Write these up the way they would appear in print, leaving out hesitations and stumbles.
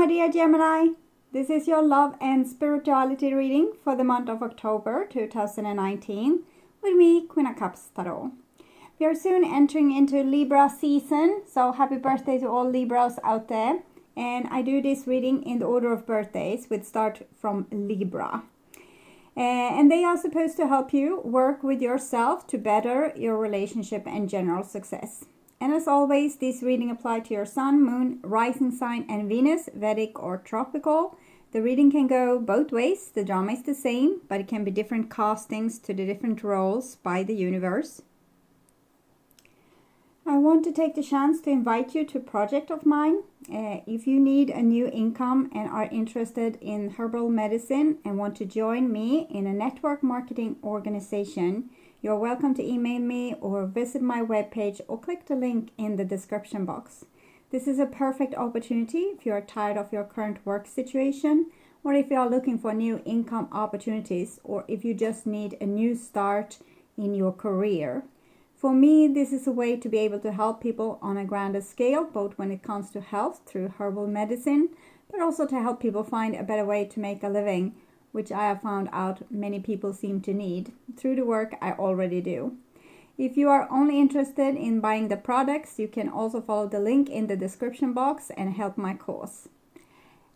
my dear Gemini, this is your love and spirituality reading for the month of October 2019 with me, Queen of Cups Tarot. We are soon entering into Libra season, so happy birthday to all Libras out there. And I do this reading in the order of birthdays with start from Libra. And they are supposed to help you work with yourself to better your relationship and general success. And as always, this reading applies to your sun, moon, rising sign and Venus, Vedic or tropical. The reading can go both ways. The drama is the same, but it can be different castings to the different roles by the universe. I want to take the chance to invite you to a project of mine. If you need a new income and are interested in herbal medicine and want to join me in a network marketing organization, you're welcome to email me or visit my webpage or click the link in the description box. This is a perfect opportunity if you are tired of your current work situation, or if you are looking for new income opportunities, or if you just need a new start in your career. For me, this is a way to be able to help people on a grander scale, both when it comes to health through herbal medicine, but also to help people find a better way to make a living, which I have found out many people seem to need through the work I already do. If you are only interested in buying the products, you can also follow the link in the description box and help my cause.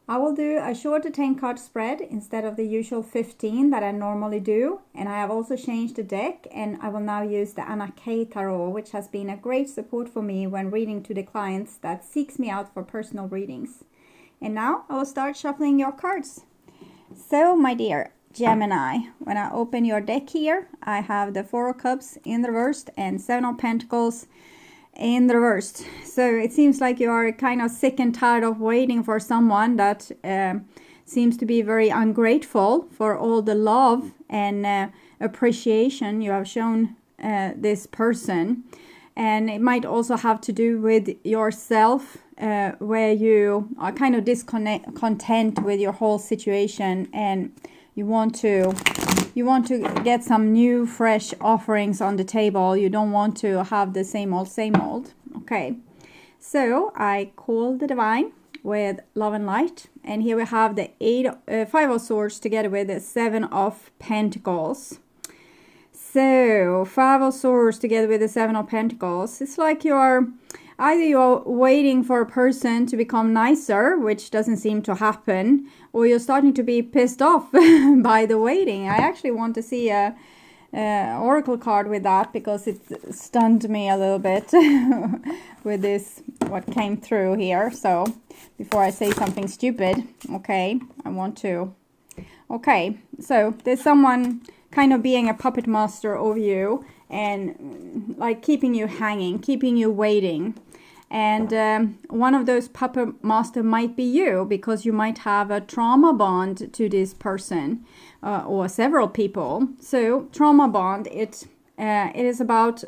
I will do a shorter 10-card spread instead of the usual 15 that I normally do, and I have also changed the deck, and I will now use the Anna K Tarot, which has been a great support for me when reading to the clients that seeks me out for personal readings. And now I will start shuffling your cards. So, my dear Gemini, when I open your deck here, I have the Four of Cups in the reversed and Seven of Pentacles in the reversed. So it seems like you are kind of sick and tired of waiting for someone that seems to be very ungrateful for all the love and appreciation you have shown this person. And it might also have to do with yourself, where you are kind of discontent with your whole situation, and you want to get some new, fresh offerings on the table. You don't want to have the same old. Okay, so I call the divine with love and light, and here we have the Five of Swords together with the Seven of Pentacles. So, Five of Swords together with the Seven of Pentacles. It's like you're waiting for a person to become nicer, which doesn't seem to happen, or you're starting to be pissed off by the waiting. I actually want to see a oracle card with that, because it stunned me a little bit with this, what came through here. So, before I say something stupid, okay, so there's someone kind of being a puppet master over you and like keeping you hanging, keeping you waiting. And one of those puppet master might be you, because you might have a trauma bond to this person or several people. So trauma bond, it is about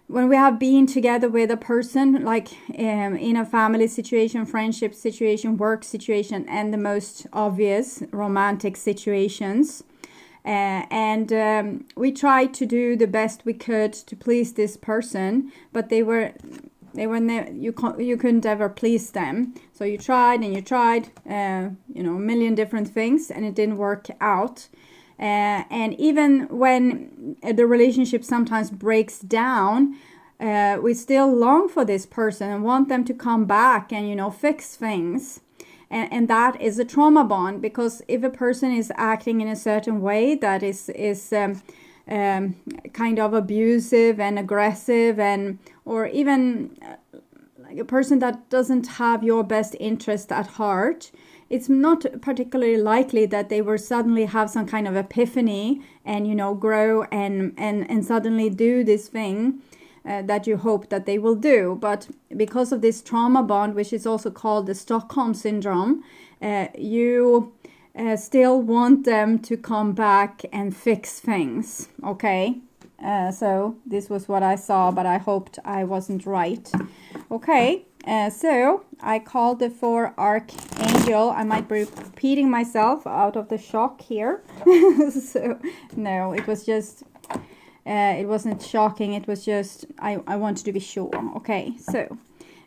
when we have been together with a person, like in a family situation, friendship situation, work situation, and the most obvious romantic situations. And we tried to do the best we could to please this person, but you couldn't ever please them. So you tried and you tried, a million different things, and it didn't work out. And even when the relationship sometimes breaks down, we still long for this person and want them to come back and, fix things. And that is a trauma bond, because if a person is acting in a certain way that is kind of abusive and aggressive, or even like a person that doesn't have your best interest at heart, it's not particularly likely that they will suddenly have some kind of epiphany and grow and suddenly do this thing that you hope that they will do. But because of this trauma bond, which is also called the Stockholm Syndrome, you still want them to come back and fix things. Okay, so this was what I saw, but I hoped I wasn't right. Okay, so I called the Four Archangel. I might be repeating myself out of the shock here. So no, it was just it wasn't shocking. It was just I wanted to be sure. Okay, so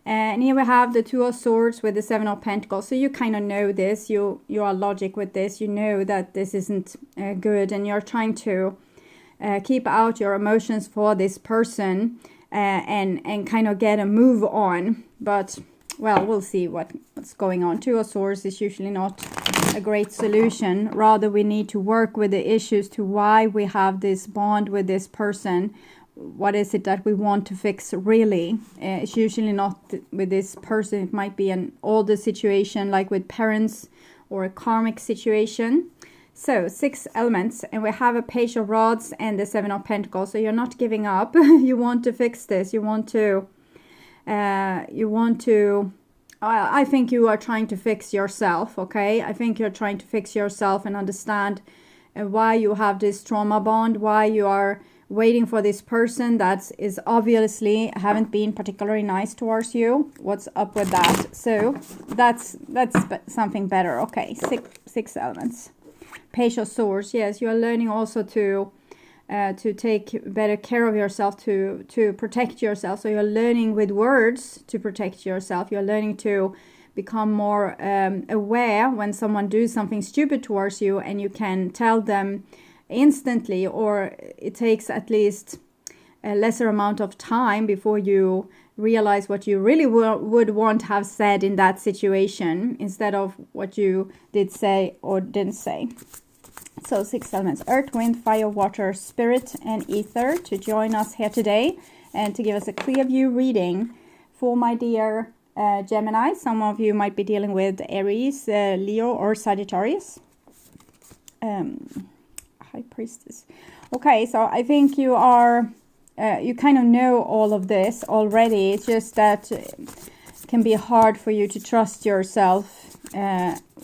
And here we have the Two of Swords with the Seven of Pentacles. So you kind of know this. You are logic with this. You know that this isn't good, and you're trying to keep out your emotions for this person and kind of get a move on. But, well, we'll see what's going on. Two of Swords is usually not a great solution. Rather, we need to work with the issues to why we have this bond with this person. What is it that we want to fix really? It's usually not with this person. It might be an older situation like with parents or a karmic situation. So 6 elements, and we have a Page of Rods and the 7 of Pentacles. So you're not giving up. You want to fix this. You want to I think you are trying to fix yourself, okay? I think you're trying to fix yourself and understand why you have this trauma bond, why you are waiting for this person that is obviously haven't been particularly nice towards you. What's up with that? So that's something better. Okay, six elements. Page of Swords. Yes, you are learning also to take better care of yourself, to protect yourself. So you're learning with words to protect yourself. You're learning to become more aware when someone does something stupid towards you, and you can tell them instantly, or it takes at least a lesser amount of time before you realize what you really would want to have said in that situation, instead of what you did say or didn't say. So 6 elements: earth, wind, fire, water, spirit, and ether, to join us here today and to give us a clear view reading for my dear Gemini. Some of you might be dealing with Aries, Leo, or Sagittarius. High Priestess. Okay, so I think you are, you kind of know all of this already. It's just that it can be hard for you to trust yourself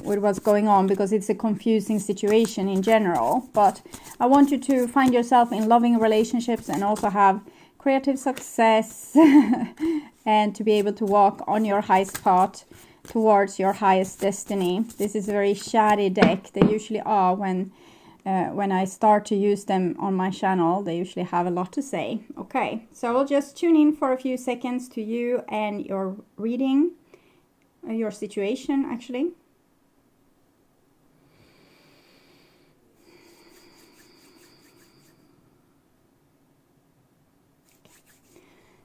with what's going on, because it's a confusing situation in general. But I want you to find yourself in loving relationships and also have creative success and to be able to walk on your highest path towards your highest destiny. This is a very shady deck. They usually are when I start to use them on my channel. They usually have a lot to say. Okay, so I'll just tune in for a few seconds to you and your reading, your situation actually.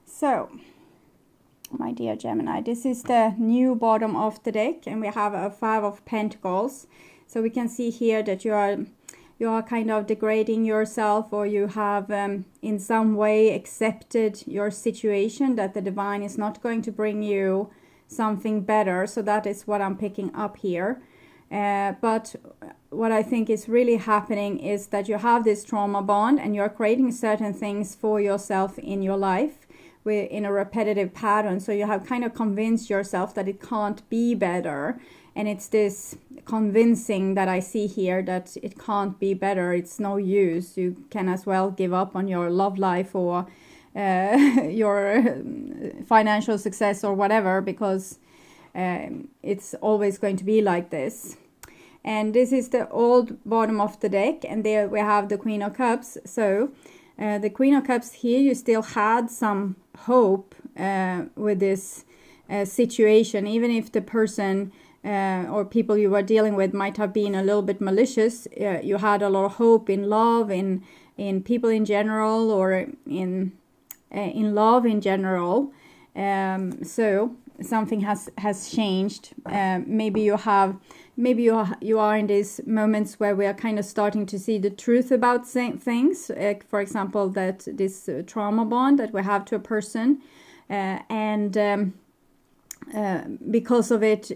So, my dear Gemini, this is the new bottom of the deck, and we have a 5 of Pentacles. So we can see here that you are kind of degrading yourself, or you have in some way accepted your situation, that the divine is not going to bring you something better. So that is what I'm picking up here. But what I think is really happening is that you have this trauma bond, and you're creating certain things for yourself in your life in a repetitive pattern. So you have kind of convinced yourself that it can't be better. And it's this convincing that I see here, that it can't be better. It's no use. You can as well give up on your love life or your financial success or whatever, because it's always going to be like this. And this is the old bottom of the deck, and there we have the Queen of Cups. So the Queen of Cups here, you still had some hope with this situation, even if the person or people you were dealing with might have been a little bit malicious. You had a lot of hope in love, in people in general, or in love in general. So something has changed. Maybe you are in these moments where we are kind of starting to see the truth about things. For example, that this trauma bond that we have to a person, and because of it,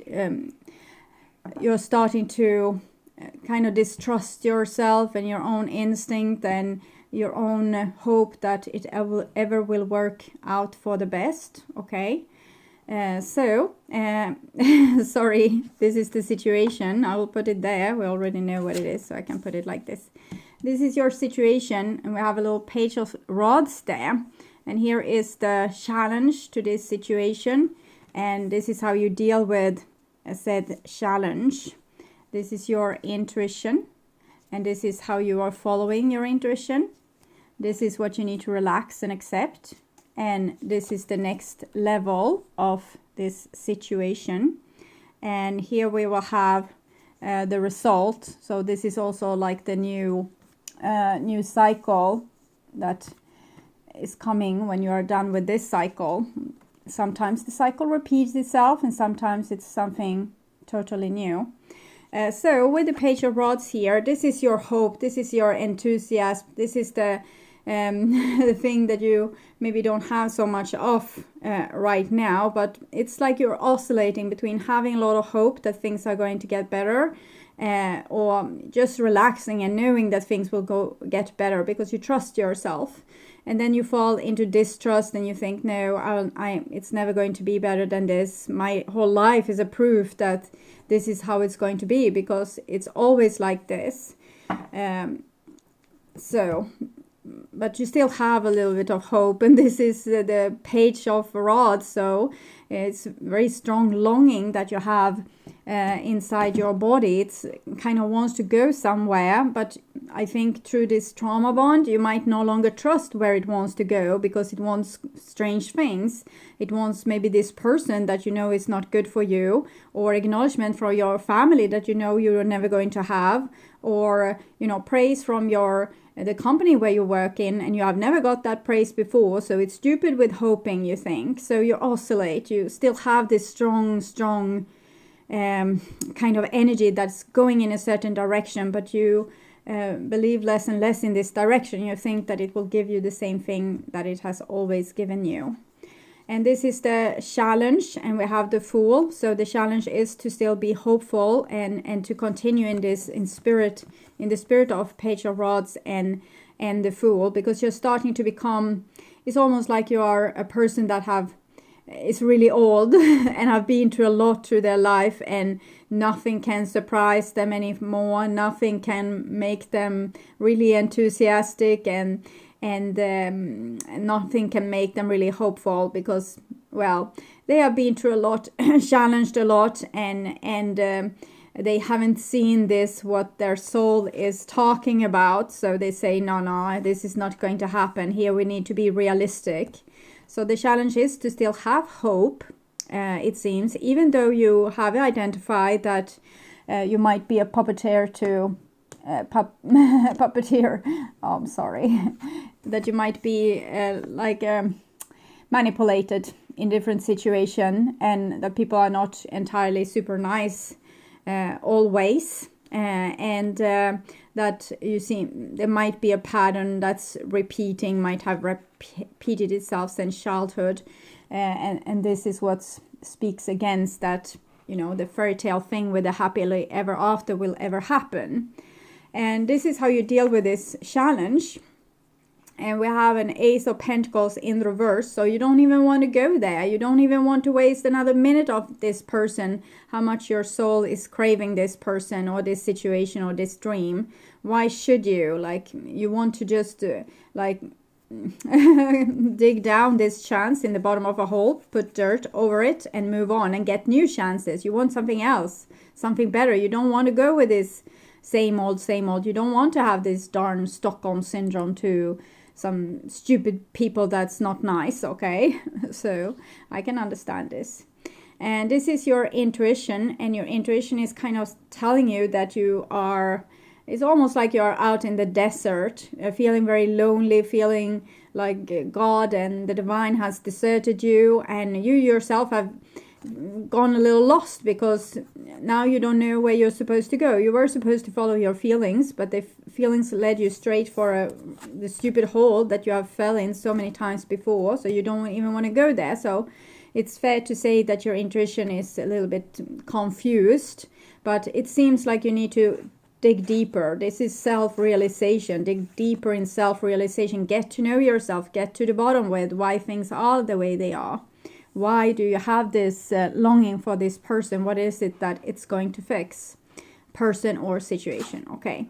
you're starting to kind of distrust yourself and your own instinct and your own hope that it ever will work out for the best. Okay. Sorry, this is the situation. I will put it there. We already know what it is, so I can put it like this. This is your situation, and we have a little Page of Rods there. And here is the challenge to this situation. And this is how you deal with a said challenge. This is your intuition. And this is how you are following your intuition. This is what you need to relax and accept. and this is the next level of this situation. And here we will have the result. So this is also like the new cycle that is coming when you are done with this cycle. Sometimes the cycle repeats itself, and sometimes it's something totally new. So with the Page of Rods here, this is your hope, this is your enthusiasm, this is the the thing that you maybe don't have so much of right now, but it's like you're oscillating between having a lot of hope that things are going to get better, or just relaxing and knowing that things will get better because you trust yourself. And then you fall into distrust and you think, no, it's never going to be better than this. My whole life is a proof that this is how it's going to be, because it's always like this. But you still have a little bit of hope, and this is the Page of Rods, so it's very strong longing that you have inside your body. It's kind of wants to go somewhere, but I think through this trauma bond you might no longer trust where it wants to go, because it wants strange things. It wants maybe this person that you know is not good for you, or acknowledgement from your family that you know you're never going to have, or praise from the company where you work in, and you have never got that praise before, so it's stupid with hoping, you think. So you oscillate, you still have this strong kind of energy that's going in a certain direction, but you believe less and less in this direction. You think that it will give you the same thing that it has always given you. And this is the challenge, and we have the Fool. So the challenge is to still be hopeful and to continue in the spirit of Page of Rods and the Fool, because you're starting to become, it's almost like you are a person that is really old and have been through a lot through their life, and nothing can surprise them anymore. Nothing can make them really enthusiastic, and nothing can make them really hopeful, because, well, they have been through a lot, challenged a lot, and they haven't seen what their soul is talking about. So they say, no, this is not going to happen. Here we need to be realistic. So the challenge is to still have hope, it seems, even though you have identified that you might be a puppeteer to puppeteer. Oh, I'm sorry. That you might be manipulated in different situations, and that people are not entirely super nice always, and that you see there might be a pattern that's might have repeated itself since childhood, and this is what speaks against that, the fairy tale thing with the happily ever after will ever happen. And this is how you deal with this challenge. And we have an Ace of Pentacles in reverse, so you don't even want to go there. You don't even want to waste another minute of this person, how much your soul is craving this person or this situation or this dream. Why should you? You want to just dig down this chance in the bottom of a hole, put dirt over it, and move on and get new chances. You want something else, something better. You don't want to go with this same old. You don't want to have this darn Stockholm syndrome to some stupid people that's not nice, okay? So I can understand this. And this is your intuition, and your intuition is kind of telling you that it's almost like you're out in the desert, feeling very lonely, feeling like God and the divine has deserted you, and you yourself have gone a little lost, because now you don't know where you're supposed to go. You were supposed to follow your feelings, but the feelings led you straight for the stupid hole that you have fell in so many times before, so you don't even want to go there. So it's fair to say that your intuition is a little bit confused, but it seems like you need to dig deeper. This is self-realization. Dig deeper in self-realization. Get to know yourself. Get to the bottom with why things are the way they are. Why do you have this longing for this person? What is it that it's going to fix? Person or situation, okay?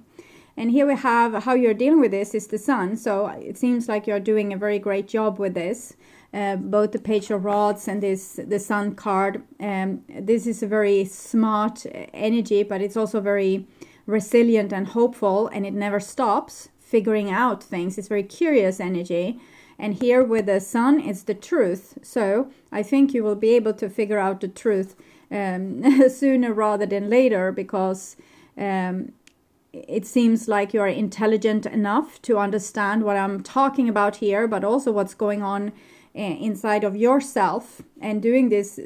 And here we have how you're dealing with this is the Sun. So it seems like you're doing a very great job with this. Both the Page of Rods and the Sun card. This is a very smart energy, but it's also very resilient and hopeful, and it never stops figuring out things. It's very curious energy. And here with the sun, it's the truth. So I think you will be able to figure out the truth sooner rather than later, because it seems like you are intelligent enough to understand what I'm talking about here, but also what's going on inside of yourself, and doing this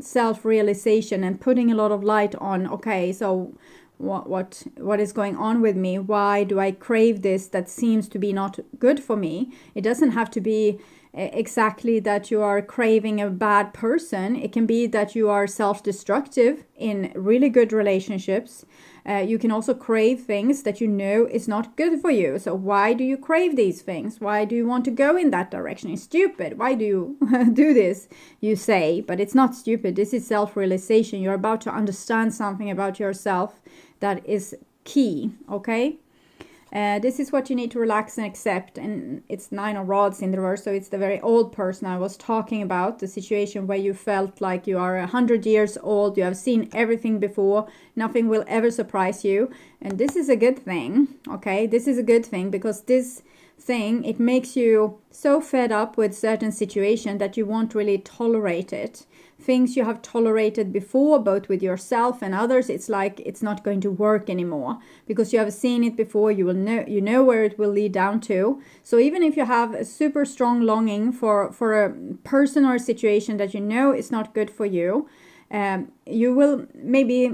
self-realization and putting a lot of light on, okay, so what is going on with me? Why do I crave this that seems to be not good for me? It doesn't have to be exactly that you are craving a bad person. It can be that you are self-destructive in really good relationships. You can also crave things that you know is not good for you. So why do you crave these things? Why do you want to go in that direction? It's stupid. Why do you do this? You say, but it's not stupid. This is self-realization. You're about to understand something about yourself that is key, okay? This is what you need to relax and accept. And it's 9 of rods in the reverse, so it's the very old person I was talking about, the situation where you felt like you are 100 years old, you have seen everything before, nothing will ever surprise you. And this is a good thing, okay? This is a good thing, because this thing, it makes you so fed up with certain situation that you won't really tolerate it. Things you have tolerated before, both with yourself and others, it's like it's not going to work anymore, because you have seen it before. You know where it will lead down to. So even if you have a super strong longing for a person or a situation that you know is not good for you, you will maybe,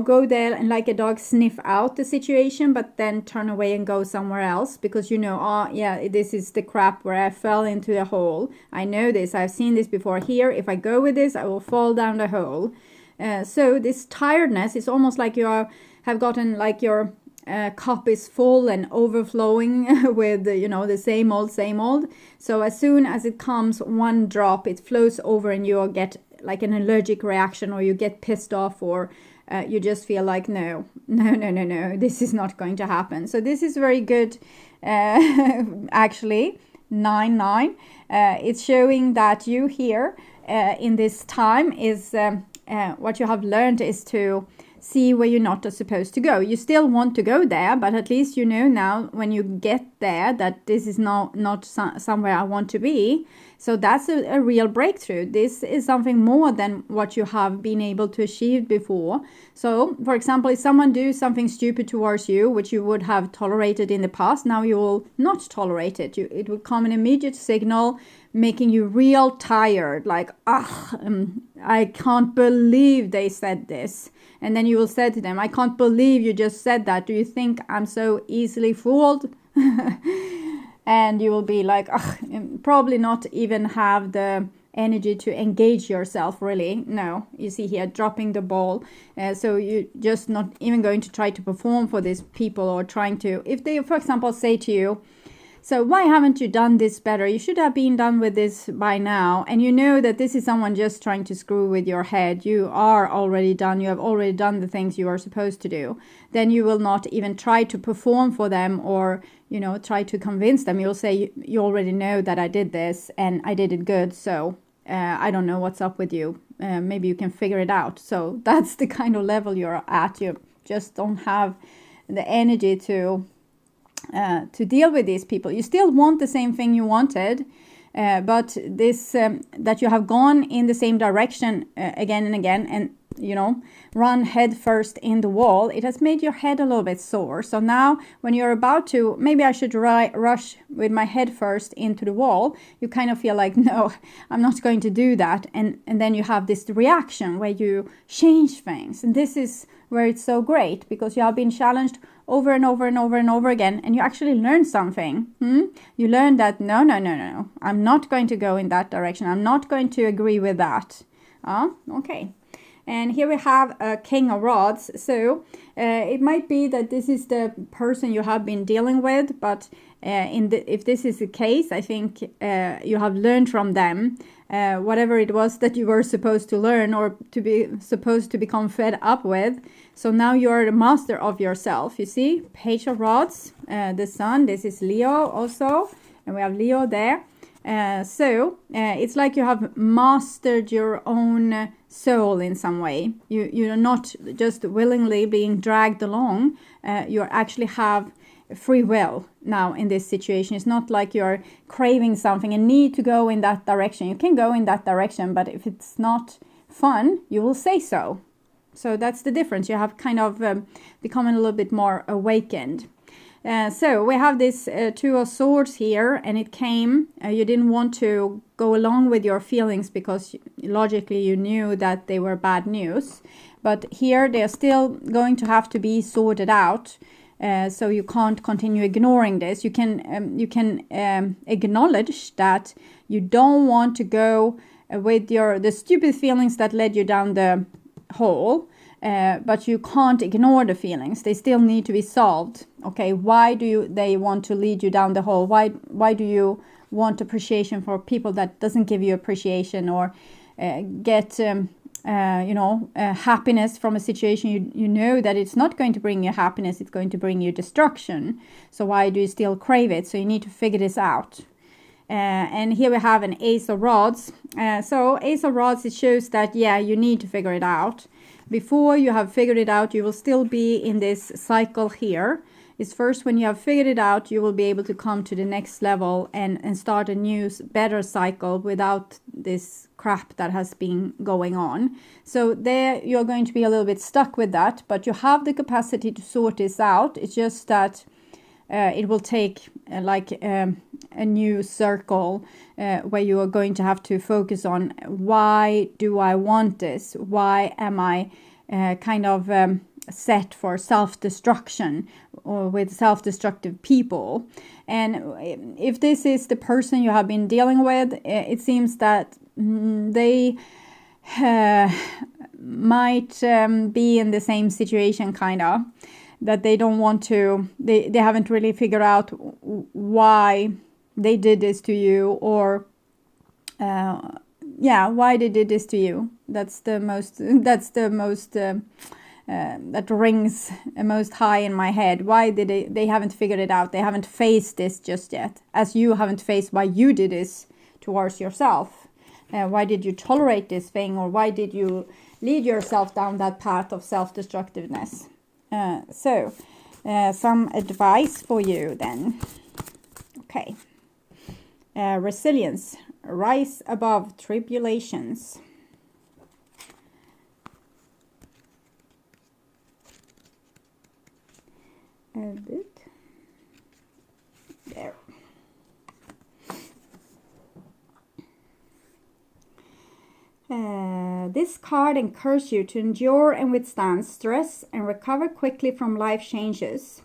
go there and like a dog sniff out the situation, but then turn away and go somewhere else, because this is the crap where I fell into the hole. I know this. I've seen this before. Here, if I go with this, I will fall down the hole. So this tiredness is almost like have gotten like your cup is full and overflowing with the same old. So as soon as it comes one drop, it flows over and you'll get like an allergic reaction, or you get pissed off, or you just feel like no, this is not going to happen. So this is very good. Actually 9-9, it's showing that you here in this time is what you have learned is to see where you're not supposed to go. You still want to go there, but at least you know now when you get there that this is not somewhere I want to be. So that's a real breakthrough. This is something more than what you have been able to achieve before. So, for example, if someone do something stupid towards you, which you would have tolerated in the past, now you will not tolerate it. It will come an immediate signal making you real tired, like, I can't believe they said this. And then you will say to them, I can't believe you just said that. Do you think I'm so easily fooled? And you will be like, probably not even have the energy to engage yourself, really. No, you see here, dropping the ball. So you're just not even going to try to perform for these people, or trying to, if they, for example, say to you, so why haven't you done this better? You should have been done with this by now. And you know that this is someone just trying to screw with your head. You are already done. You have already done the things you are supposed to do. Then you will not even try to perform for them, or, try to convince them. You'll say, you already know that I did this and I did it good. So I don't know what's up with you. Maybe you can figure it out. So that's the kind of level you're at. You just don't have the energy to deal with these people. You still want the same thing you wanted, but this that you have gone in the same direction again and again, and run head first in the wall, it has made your head a little bit sore. So now when you're about to, maybe I should rush with my head first into the wall, you kind of feel like, no, I'm not going to do that. And then you have this reaction where you change things. And this is where it's so great, because you have been challenged over and over and over and over again, and you actually learn something. You learn that no, I'm not going to go in that direction. I'm not going to agree with that. Okay. And here we have a King of Rods. So it might be that this is the person you have been dealing with, but if this is the case, I think you have learned from them whatever it was that you were supposed to learn, or supposed to become fed up with. So now you are the master of yourself. You see, Page of Rods, the Sun. This is Leo also, and we have Leo there. So it's like you have mastered your own soul in some way. You're not just willingly being dragged along. You actually have free will now in this situation. It's not like you're craving something and need to go in that direction. You can go in that direction, but if it's not fun, you will say so. So that's the difference. You have kind of become a little bit more awakened. So we have this Two of Swords here, and it came, you didn't want to go along with your feelings because logically you knew that they were bad news. But here they're still going to have to be sorted out. So you can't continue ignoring this. You can acknowledge that you don't want to go with the stupid feelings that led you down the hole. But you can't ignore the feelings. They still need to be solved. Okay, why do they want to lead you down the hole? Why do you want appreciation for people that doesn't give you appreciation, or get happiness from a situation you know that it's not going to bring you happiness, it's going to bring you destruction. So why do you still crave it? So you need to figure this out. And here we have an Ace of Rods. So Ace of Rods, it shows that, yeah, you need to figure it out. Before you have figured it out, you will still be in this cycle here. It's first when you have figured it out, you will be able to come to the next level and start a new, better cycle without this crap that has been going on. So there you're going to be a little bit stuck with that, but you have the capacity to sort this out. It's just that it will take a new circle where you are going to have to focus on, why do I want this? Why am I set for self-destruction or with self-destructive people? And if this is the person you have been dealing with, it seems that they might be in the same situation, that they don't want to, they haven't really figured out why they did this to you, or why they did this to you. That rings most high in my head. Why did they haven't figured it out? They haven't faced this just yet, as you haven't faced why you did this towards yourself. Why did you tolerate this thing, or why did you lead yourself down that path of self-destructiveness? So some advice for you then. Okay. Resilience. Rise above tribulations. Edit. There. This card encourages you to endure and withstand stress and recover quickly from life changes,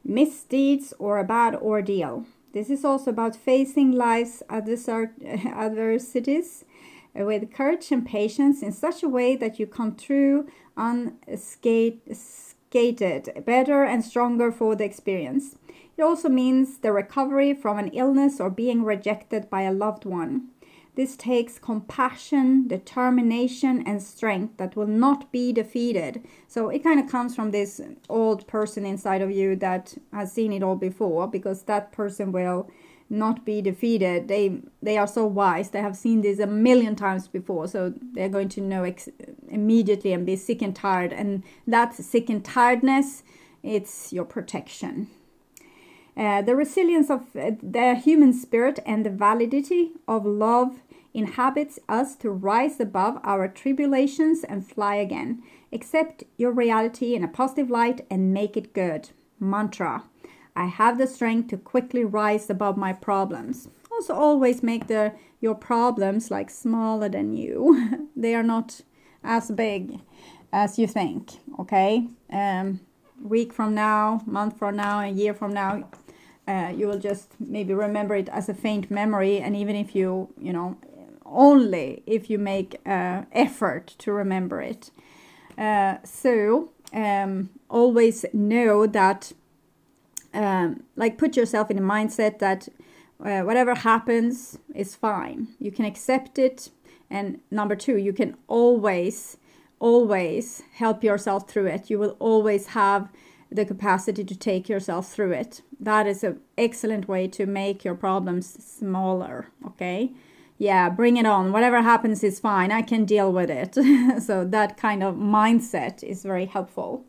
misdeeds, or a bad ordeal. This is also about facing life's adversities with courage and patience in such a way that you come through unscathed, better and stronger for the experience. It also means the recovery from an illness or being rejected by a loved one. This takes compassion, determination, and strength that will not be defeated. So it kind of comes from this old person inside of you that has seen it all before, because that person will not be defeated. They are so wise. They have seen this a million times before. So they're going to know immediately and be sick and tired. And that sick and tiredness, it's your protection. The resilience of the human spirit and the validity of love inhabits us to rise above our tribulations and fly again. Accept your reality in a positive light and make it good. Mantra. I have the strength to quickly rise above my problems. Also always make your problems like smaller than you. They are not as big as you think, okay? Week from now, month from now, a year from now, you will just maybe remember it as a faint memory. And even if only if you make effort to remember it. Always know that, put yourself in a mindset that whatever happens is fine. You can accept it. And number 2, you can always help yourself through it. You will always have the capacity to take yourself through it. That is an excellent way to make your problems smaller, okay? Yeah, bring it on. Whatever happens is fine. I can deal with it. So that kind of mindset is very helpful.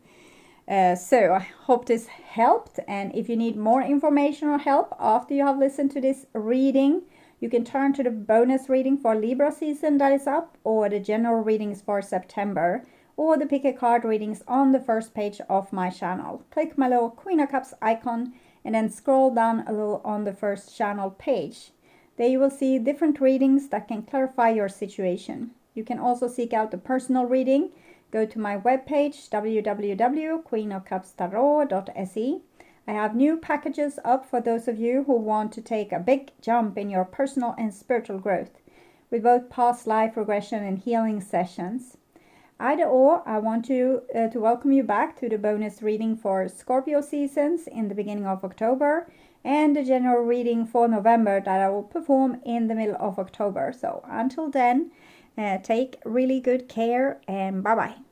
So I hope this helped, and if you need more information or help after you have listened to this reading, you can turn to the bonus reading for Libra season that is up, or the general readings for September, or the pick a card readings on the first page of my channel. Click my little Queen of Cups icon and then scroll down a little on the first channel page. There you will see different readings that can clarify your situation. You can also seek out a personal reading. Go to my webpage www.queenofcupstarot.se. I have new packages up for those of you who want to take a big jump in your personal and spiritual growth with both past life regression and healing sessions. Either or, I want to welcome you back to the bonus reading for Scorpio seasons in the beginning of October, and the general reading for November that I will perform in the middle of October. So until then, take really good care, and bye bye.